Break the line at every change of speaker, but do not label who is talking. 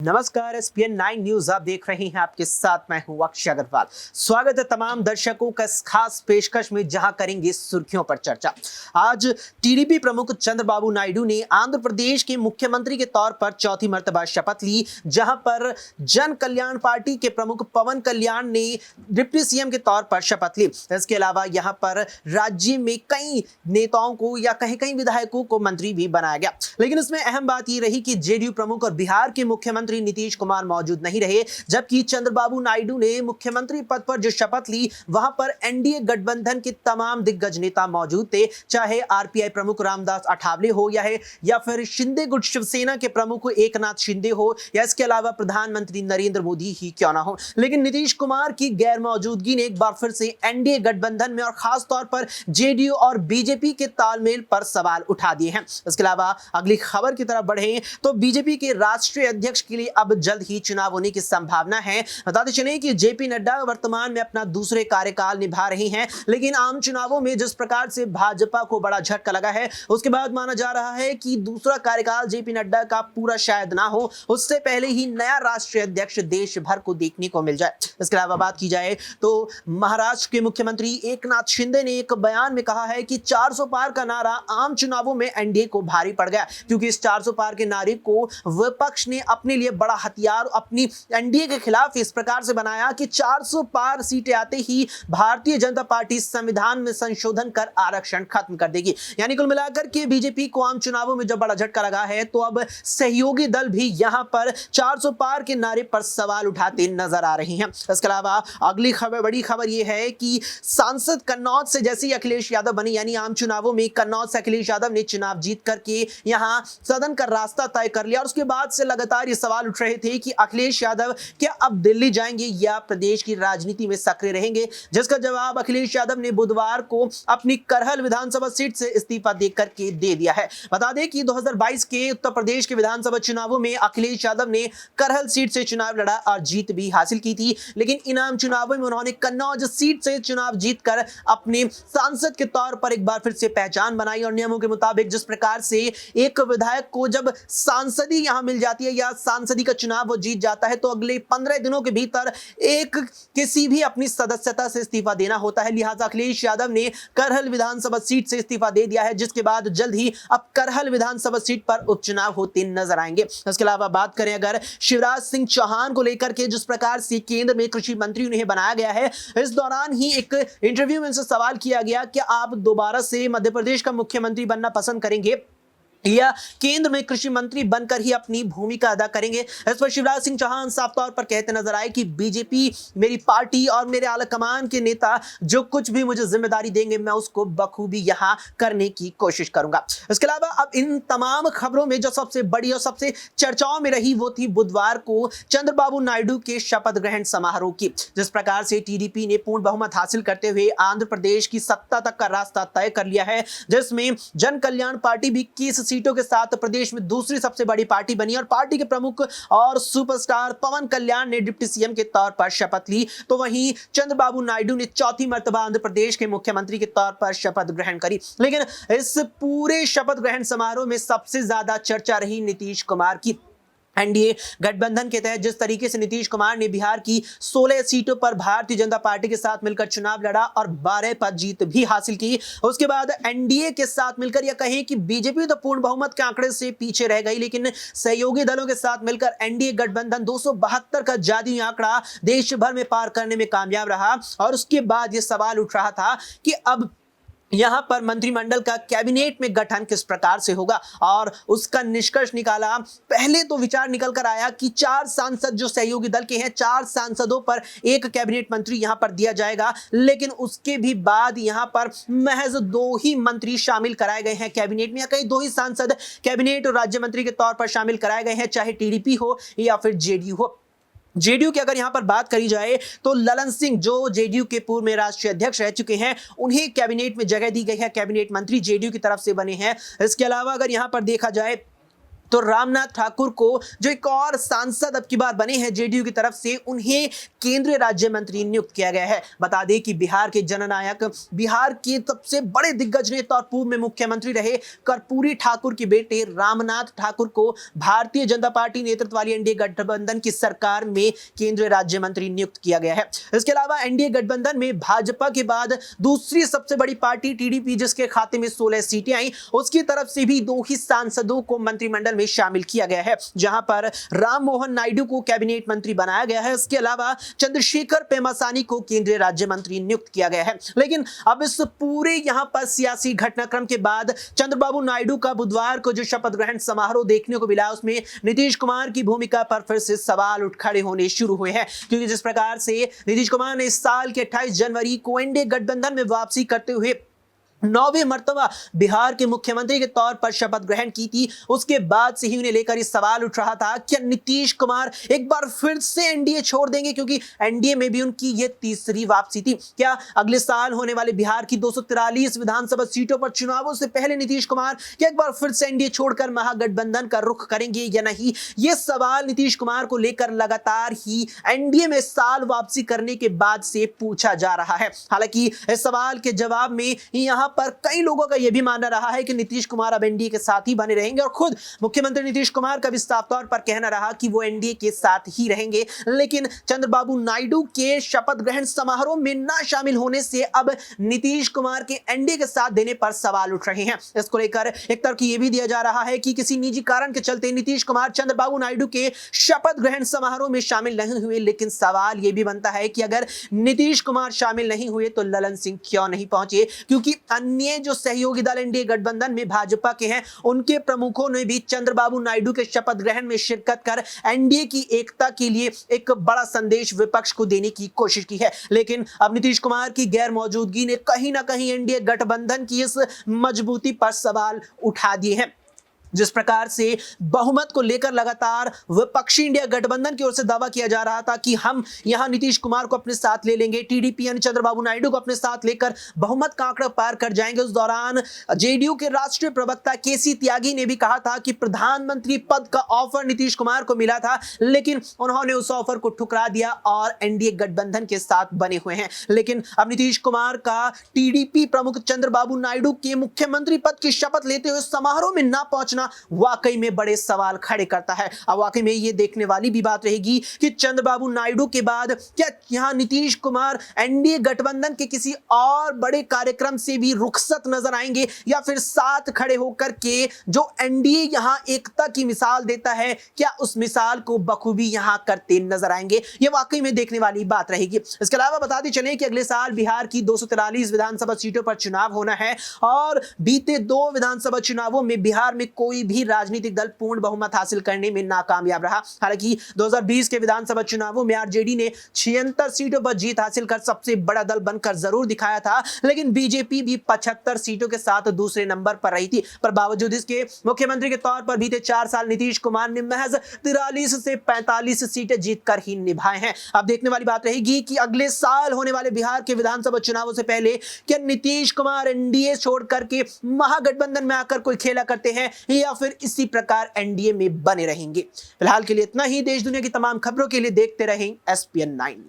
नमस्कार, ESPN 9 news आप देख रहे हैं। आपके साथ मैं हूं अक्षय अग्रवाल। स्वागत है तमाम दर्शकों का इस खास पेशकश में, जहां करेंगे सुर्खियों पर चर्चा। आज टीडीपी प्रमुख चंद्रबाबू नायडू ने आंध्र प्रदेश के मुख्यमंत्री के तौर पर चौथी मर्तबा शपथ ली, जहां पर जन कल्याण पार्टी के प्रमुख पवन कल्याण ने डिप्टी सीएम के तौर पर शपथ ली। इसके अलावा यहां पर राज्य में कई नेताओं को या कहीं कहीं विधायकों को मंत्री भी बनाया गया। लेकिन इसमें अहम बात यह रही कि जेडीयू प्रमुख और बिहार के मुख्यमंत्री नीतीश कुमार मौजूद नहीं रहे, जबकि चंद्रबाबू नायडू ने मुख्यमंत्री पद पर जो शपथ ली, वहां पर एनडीए गठबंधन के तमाम दिग्गज नेता मौजूद थे, चाहे आरपीआई प्रमुख रामदास अठावले हो या फिर शिंदे गुट शिवसेना के प्रमुख एकनाथ शिंदे हो, या इसके अलावा प्रधानमंत्री नरेंद्र मोदी ही क्यों ना हो। लेकिन नीतीश कुमार की गैर मौजूदगी ने एक बार फिर से एनडीए गठबंधन में और खास तौर पर जेडीयू और बीजेपी के तालमेल पर सवाल उठा दिए हैं। इसके अलावा अगली खबर की तरफ बढ़े तो बीजेपी के राष्ट्रीय अध्यक्ष के लिए अब जल्द ही चुनाव होने की संभावना है। बताते चलें कि जेपी नड्डा वर्तमान में अपना दूसरे कार्यकाल निभा रही हैं, लेकिन आम चुनावों में जिस प्रकार से भाजपा को बड़ा झटका लगा है, उसके बाद माना जा रहा है कि दूसरा कार्यकाल जेपी नड्डा का पूरा शायद ना हो, उससे पहले ही नया राष्ट्रीय अध्यक्ष देश भर को देखने को मिल जाए। इसके अलावा बात की जाए तो महाराष्ट्र के मुख्यमंत्री एकनाथ शिंदे ने एक बयान में कहा है कि 400 पार का नारा आम चुनावों में एनडीए को भारी पड़ गया, क्योंकि इस 400 पार के नारे को विपक्ष ने अपने लिए बड़ा हथियार अपनी एनडीए के खिलाफ इस प्रकार से बनाया कि 400 पार सीटें आते ही भारतीय जनता पार्टी संविधान में संशोधन कर आरक्षण खत्म कर देगी। यानी कुल मिलाकर के बीजेपी को आम चुनावों में जब बड़ा झटका लगा है, तो अब सहयोगी दल भी यहां पर 400 पार के नारे पर सवाल उठाते नजर आ रहे हैं। इसके अलावा अगली खबर, बड़ी खबर यह है कि सांसद कन्नौज से जैसे ही अखिलेश यादव बने, यानी आम चुनावों में कन्नौज से अखिलेश यादव ने चुनाव जीत करके यहां सदन का रास्ता तय कर लिया, और उसके बाद से लगातार ये सवाल उठ रहे थे कि अखिलेश यादव क्या अब दिल्ली जाएंगे या प्रदेश की राजनीति में सक्रिय रहेंगे, जिसका जवाब अखिलेश यादव ने बुधवार को अपनी करहल विधानसभा सीट से इस्तीफा देकर के दे दिया है। बता दें कि 2022 के उत्तर प्रदेश के विधानसभा चुनावों में अखिलेश यादव ने करहल सीट से चुनाव लड़ा और जीत भी हासिल की थी, लेकिन इनाम चुनावों में उन्होंने कन्नौज सीट से चुनाव जीतकर अपने सांसद के तौर पर एक बार फिर से पहचान बनाई। और नियमों के मुताबिक जिस प्रकार से एक विधायक को जब सांसदी यहां मिल जाती है या सांसदी का चुनाव वो जीत जाता है, तो अगले 15 दिनों के भीतर एक किसी भी अपनी सदस्यता से इस्तीफा देना होता है। लिहाजा अखिलेश यादव ने करहल विधानसभा सीट से इस्तीफा दे दिया है, जिसके बाद जल्द ही अब करहल विधानसभा सीट पर उपचुनाव होते नजर आएंगे। इसके अलावा बात करें अगर शिवराज सिंह चौहान को लेकर के, जिस प्रकार से केंद्र में कृषि मंत्री उन्हें बनाया गया है, इस दौरान ही एक इंटरव्यू में उनसे सवाल किया गया कि आप दोबारा से मध्य प्रदेश का मुख्यमंत्री बनना पसंद करेंगे या केंद्र में कृषि मंत्री बनकर ही अपनी भूमिका अदा करेंगे। इस पर शिवराज सिंह चौहान साफ तौर पर कहते नजर आए कि बीजेपी मेरी पार्टी और मेरे आला कमान के नेता जो कुछ भी मुझे जिम्मेदारी देंगे, मैं उसको बखूबी यहां करने की कोशिश करूंगा। इसके अलावा अब इन तमाम खबरों में जो सबसे बड़ी और सबसे चर्चाओं में रही, वो थी बुधवार को चंद्रबाबू नायडू के शपथ ग्रहण समारोह की। जिस प्रकार से टीडीपी ने पूर्ण बहुमत हासिल करते हुए आंध्र प्रदेश की सत्ता तक का रास्ता तय कर लिया है, जिसमें जन कल्याण पार्टी भी 21 सीटों के साथ प्रदेश में दूसरी सबसे बड़ी पार्टी बनी, और पार्टी के प्रमुख और सुपरस्टार पवन कल्याण ने डिप्टी सीएम के तौर पर शपथ ली। तो वहीं चंद्रबाबू नायडू ने चौथी मर्तबा आंध्र प्रदेश के मुख्यमंत्री के तौर पर शपथ ग्रहण करी। लेकिन इस पूरे शपथ ग्रहण समारोह में सबसे ज्यादा चर्चा रही नीतीश कुमार की। एनडीए गठबंधन के तहत जिस तरीके से नीतीश कुमार ने बिहार की 16 सीटों पर भारतीय जनता पार्टी के साथ मिलकर चुनाव लड़ा और 12 पर जीत भी हासिल की, उसके बाद एनडीए के साथ मिलकर, या कहें कि बीजेपी तो पूर्ण बहुमत के आंकड़े से पीछे रह गई, लेकिन सहयोगी दलों के साथ मिलकर एनडीए गठबंधन 272 का जादुई आंकड़ा देश भर में पार करने में कामयाब रहा। और उसके बाद यह सवाल उठ रहा था कि अब यहां पर मंत्रिमंडल का कैबिनेट में गठन किस प्रकार से होगा, और उसका निष्कर्ष निकाला। पहले तो विचार निकल कर आया कि 4 सांसद जो सहयोगी दल के हैं, 4 सांसदों पर एक कैबिनेट मंत्री यहां पर दिया जाएगा, लेकिन उसके भी बाद यहां पर महज 2 ही मंत्री शामिल कराए गए हैं कैबिनेट में, या कहीं 2 ही सांसद कैबिनेट और राज्य मंत्री के तौर पर शामिल कराए गए हैं, चाहे टीडीपी हो या फिर जेडीयू हो। जेडीयू की अगर यहां पर बात करी जाए तो ललन सिंह जो जेडीयू के पूर्व में राष्ट्रीय अध्यक्ष रह चुके हैं, उन्हें कैबिनेट में जगह दी गई है, कैबिनेट मंत्री जेडीयू की तरफ से बने हैं। इसके अलावा अगर यहां पर देखा जाए तो रामनाथ ठाकुर को, जो एक और सांसद अब की बार बने हैं जेडीयू की तरफ से, उन्हें केंद्रीय राज्य मंत्री नियुक्त किया गया है। बता दें कि बिहार के जननायक, बिहार के सबसे बड़े दिग्गज नेता और पूर्व में मुख्यमंत्री रहे कर्पूरी ठाकुर के बेटे रामनाथ ठाकुर को भारतीय जनता पार्टी नेतृत्व वाली एनडीए गठबंधन की सरकार में केंद्रीय राज्य मंत्री नियुक्त किया गया है। इसके अलावा एनडीए गठबंधन में भाजपा के बाद दूसरी सबसे बड़ी पार्टी टीडीपी, जिसके खाते में 16 सीटें आई, उसकी तरफ से भी 2 ही सांसदों को मंत्रिमंडल शामिल किया गया है, जहां पर राम मोहन नायडू को कैबिनेट मंत्री बनाया गया है। इसके अलावा चंद्रशेखर पेमासानी को केंद्रीय राज्य मंत्री नियुक्त किया गया है। लेकिन अब इस पूरे यहां पर सियासी घटनाक्रम के बाद चंद्रबाबू नायडू का बुधवार को जो शपथ ग्रहण समारोह देखने को मिला, उसमें नीतीश कुमार की भूमिका पर फिर से सवाल उठ खड़े होने शुरू हुए हैं, क्योंकि जिस प्रकार से नीतीश कुमार ने इस साल के 28 जनवरी को एनडीए गठबंधन में वापसी करते हुए 9वें मर्तबा बिहार के मुख्यमंत्री के तौर पर शपथ ग्रहण की थी, उसके बाद से ही उन्हें लेकर इस सवाल उठ रहा था कि नीतीश कुमार एक बार फिर से एनडीए छोड़ देंगे, क्योंकि एनडीए में भी उनकी यह तीसरी वापसी थी। क्या अगले साल होने वाले बिहार की 243 विधानसभा सीटों पर चुनावों से पहले नीतीश कुमार क्या एक बार फिर से एनडीए छोड़कर महागठबंधन का रुख करेंगे या नहीं? यह सवाल नीतीश कुमार को लेकर लगातार ही एनडीए में साल वापसी करने के बाद से पूछा जा रहा है। हालांकि इस सवाल के जवाब में यहां पर कई लोगों का यह भी मानना रहा है कि नीतीश कुमार अब एनडीए के साथ ही बने रहेंगे, और खुद मुख्यमंत्री नीतीश कुमार का भी साफ तौर पर कहना रहा कि वो एनडीए के साथ ही रहेंगे। लेकिन चंद्रबाबू नायडू के शपथ ग्रहण समारोह में ना शामिल होने से अब नीतीश कुमार के एनडीए के साथ देने पर सवाल उठ रहे हैं। इसको लेकर एक तर्क यह भी दिया जा रहा है कि किसी निजी कारण के चलते नीतीश कुमार चंद्रबाबू नायडू के शपथ ग्रहण समारोह में शामिल नहीं हुए। लेकिन सवाल यह भी बनता है कि अगर नीतीश कुमार शामिल नहीं हुए तो ललन सिंह क्यों नहीं पहुंचे, क्योंकि अन्य जो सहयोगी दल एनडीए गठबंधन में भाजपा के हैं, उनके प्रमुखों ने भी चंद्रबाबू नायडू के शपथ ग्रहण में शिरकत कर एनडीए की एकता के लिए एक बड़ा संदेश विपक्ष को देने की कोशिश की है। लेकिन अब नीतीश कुमार की गैर मौजूदगी ने कहीं ना कहीं एनडीए गठबंधन की इस मजबूती पर सवाल उठा दिए हैं। जिस प्रकार से बहुमत को लेकर लगातार विपक्षी इंडिया गठबंधन की ओर से दावा किया जा रहा था कि हम यहां नीतीश कुमार को अपने साथ ले लेंगे, टीडीपी यानी चंद्रबाबू नायडू को अपने साथ लेकर बहुमत का आंकड़ा पार कर जाएंगे। उस दौरान जेडीयू के राष्ट्रीय प्रवक्ता केसी त्यागी ने भी कहा था कि प्रधानमंत्री पद का ऑफर नीतीश कुमार को मिला था, लेकिन उन्होंने उस ऑफर को ठुकरा दिया और एनडीए गठबंधन के साथ बने हुए हैं। लेकिन अब नीतीश कुमार का टीडीपी प्रमुख चंद्रबाबू नायडू के मुख्यमंत्री पद की शपथ लेते हुए समारोह में ना पहुंचना वाकई में बड़े सवाल खड़े करता है। अब वाकई में यह देखने वाली भी बात रहेगी कि चंद्रबाबू नायडू के बाद क्या यहां नीतीश कुमार एनडीए गठबंधन के किसी और बड़े कार्यक्रम से भी रुखसत नजर आएंगे, या फिर साथ खड़े होकर के जो एनडीए यहां एकता की मिसाल देता है, क्या उस मिसाल को बखूबी यहां करते नजर आएंगे? यह वाकई में देखने वाली बात रहेगी। इसके अलावा बताते चलें कि अगले साल बिहार की 243 विधानसभा सीटों पर चुनाव होना है, और बीते 2 विधानसभा चुनावों में बिहार में कोई भी राजनीतिक दल पूर्ण बहुमत हासिल करने में नाकामयाब रहा। हालांकि 2020 के विधानसभा चुनावों में आरजेडी ने 76 सीटों पर जीत हासिल कर सबसे बड़ा दल बनकर जरूर दिखाया था, लेकिन बीजेपी भी 75 सीटों के साथ दूसरे नंबर पर रही थी। पर बावजूद इसके मुख्यमंत्री के तौर पर बीते 4 साल नीतीश कुमार ने महज 43 से 45 सीटें जीतकर ही निभाए हैं। अब देखने वाली बात रहेगी कि अगले साल होने वाले बिहार के विधानसभा चुनावों से पहले क्या नीतीश कुमार एनडीए छोड़ करके महागठबंधन में आकर कोई खेला करते हैं, या फिर इसी प्रकार एनडीए में बने रहेंगे। फिलहाल के लिए इतना ही। देश दुनिया की तमाम खबरों के लिए देखते रहें SPN9।